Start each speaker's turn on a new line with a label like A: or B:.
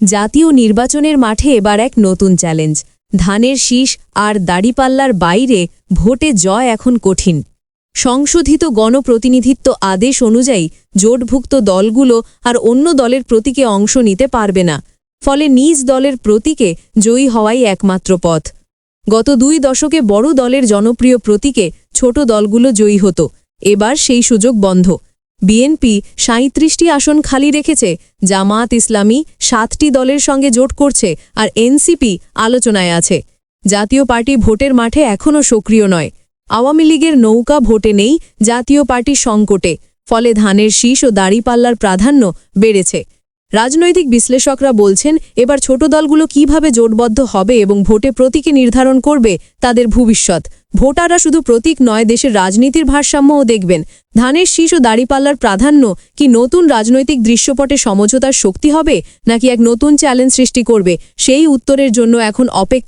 A: জাতীয় নির্বাচনের মাঠে এবার এক নতুন চ্যালেঞ্জ। ধানের শীষ আর দাড়িপাল্লার বাইরে ভোটে জয় এখন কঠিন। সংশোধিত গণপ্রতিনিধিত্ব আদেশ অনুযায়ী জোটভুক্ত দলগুলো আর অন্য দলের প্রতীকে অংশ নিতে পারবে না। ফলে নিজ দলের প্রতীকে জয়ী হওয়াই একমাত্র পথ। গত 2 দশকে বড় দলের জনপ্রিয় প্রতীকে ছোট দলগুলো জয়ী হতো। এবার সেই সুযোগ বন্ধ। বিএনপি 37টি আসন খালি রেখেছে, জামায়াত ইসলামী 7টি দলের সঙ্গে জোট করছে, আর এনসিপি আলোচনায় আছে। জাতীয় পার্টি ভোটের মাঠে এখনও সক্রিয় নয়। আওয়ামী লীগের নৌকা ভোটে নেই, জাতীয় পার্টি সংকটে। ফলে ধানের শীষ ও দাড়িপাল্লার প্রাধান্য বেড়েছে। রাজনৈতিক বিশ্লেষকরা বলছেন, এবার ছোট দলগুলো কিভাবে জোটবদ্ধ হবে এবং ভোটে প্রতীকে নির্ধারণ করবে তাদের ভবিষ্যৎ। ভোটাররা শুধু প্রতীক নয়, দেশের রাজনীতির ভারসাম্যও দেখবেন। ধানের শীষ ও দাড়িপাল্লার প্রাধান্য কি নতুন রাজনৈতিক দৃশ্যপটে সমঝোতার শক্তি হবে, নাকি এক নতুন চ্যালেঞ্জ সৃষ্টি করবে? সেই উত্তরের জন্য এখন অপেক্ষা।